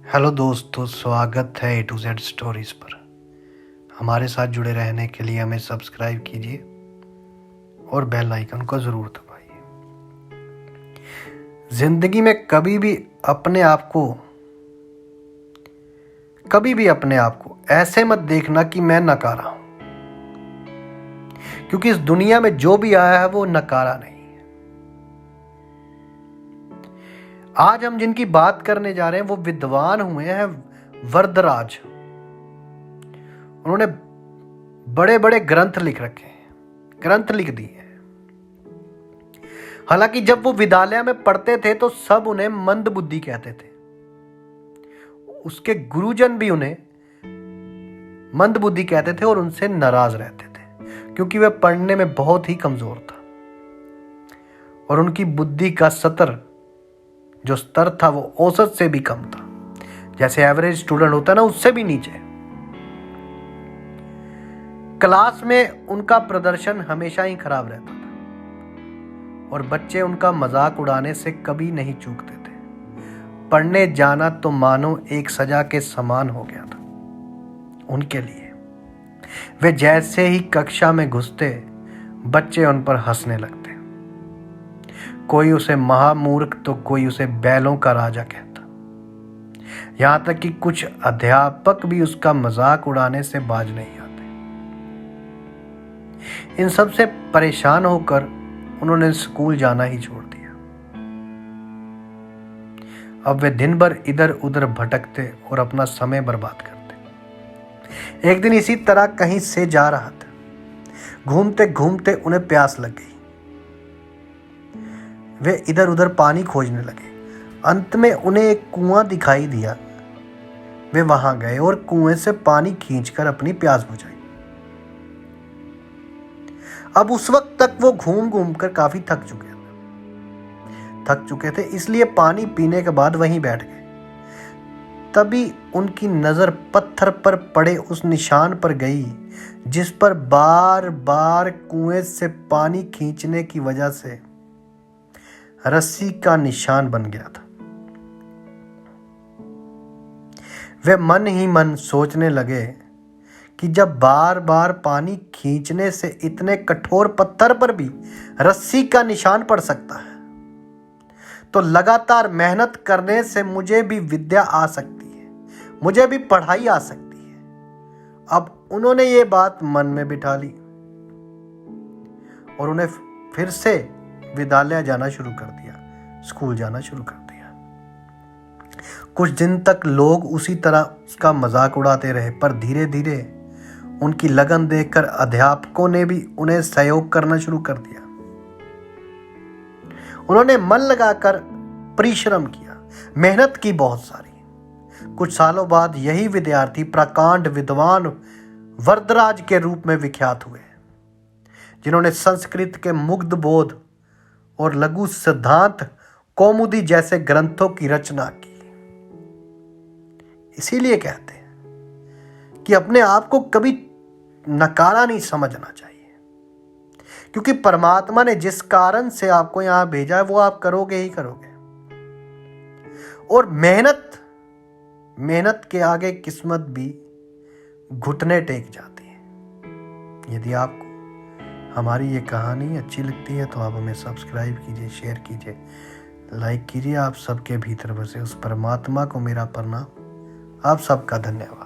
Hello दोस्तों, स्वागत है A to Z स्टोरीज पर। हमारे साथ जुड़े रहने के लिए हमें सब्सक्राइब कीजिए और बेल आइकन को ज़रूर दबाइए। ज़िंदगी में कभी भी अपने आप को ऐसे मत देखना कि मैं नकारा हूं, क्योंकि इस दुनिया में जो भी आया है वो नकारा नहीं है। आज हम जिनकी बात करने जा रहे हैं वो विद्वान हुए हैं वरदराज। उन्होंने बड़े बड़े ग्रंथ लिख रखे हैं, ग्रंथ लिख दिए हैं। हालांकि जब वो विद्यालय में पढ़ते थे तो सब उन्हें मंद बुद्धि कहते थे। उसके गुरुजन भी उन्हें मंद बुद्धि कहते थे और उनसे नाराज रहते थे, क्योंकि वह पढ़ने में बहुत ही कमजोर था और उनकी बुद्धि का जो स्तर था वो औसत से भी कम था। जैसे एवरेज स्टूडेंट होता है ना, उससे भी नीचे। क्लास में उनका प्रदर्शन हमेशा ही खराब रहता था और बच्चे उनका मजाक उड़ाने से कभी नहीं चूकते थे। पढ़ने जाना तो मानो एक सजा के समान हो गया था उनके लिए। वे जैसे ही कक्षा में घुसते, बच्चे उन पर हंसने लगते। कोई उसे महामूर्ख तो कोई उसे बैलों का राजा कहता। यहां तक कि कुछ अध्यापक भी उसका मजाक उड़ाने से बाज नहीं आते। इन सब से परेशान होकर उन्होंने स्कूल जाना ही छोड़ दिया। अब वे दिन भर इधर उधर भटकते और अपना समय बर्बाद करते। एक दिन इसी तरह कहीं से जा रहा था। घूमते घूमते उन्हें प्यास लग गई। वे इधर उधर पानी खोजने लगे। अंत में उन्हें एक कुआं दिखाई दिया। वे वहां गए और कुएं से पानी खींचकर अपनी प्यास बुझाई। अब उस वक्त तक वो घूम घूम कर काफी थक चुके थे, इसलिए पानी पीने के बाद वहीं बैठ गए। तभी उनकी नजर पत्थर पर पड़े उस निशान पर गई जिस पर बार बार कुएं से पानी खींचने की वजह से रस्सी का निशान बन गया था। वे मन ही मन सोचने लगे कि जब बार बार पानी खींचने से इतने कठोर पत्थर पर भी रस्सी का निशान पड़ सकता है, तो लगातार मेहनत करने से मुझे भी विद्या आ सकती है, मुझे भी पढ़ाई आ सकती है। अब उन्होंने ये बात मन में बिठा ली और उन्हें फिर से विद्यालय जाना शुरू कर दिया, स्कूल जाना शुरू कर दिया। कुछ दिन तक लोग उसी तरह उसका मजाक उड़ाते रहे, पर धीरे धीरे उनकी लगन देखकर अध्यापकों ने भी उन्हें सहयोग करना शुरू कर दिया। उन्होंने मन लगाकर परिश्रम किया, मेहनत की बहुत सारी। कुछ सालों बाद यही विद्यार्थी प्रकांड विद्वान वरदराज के रूप में विख्यात हुए, जिन्होंने संस्कृत के मुग्ध बोध और लघु सिद्धांत कौमुदी जैसे ग्रंथों की रचना की। इसीलिए कहते हैं कि अपने आप को कभी नकारा नहीं समझना चाहिए, क्योंकि परमात्मा ने जिस कारण से आपको यहां भेजा है वो आप करोगे ही करोगे। और मेहनत के आगे किस्मत भी घुटने टेक जाती है। यदि आपको हमारी ये कहानी अच्छी लगती है तो आप हमें सब्सक्राइब कीजिए, शेयर कीजिए, लाइक कीजिए। आप सबके भीतर बसे उस परमात्मा को मेरा प्रणाम। आप सबका धन्यवाद।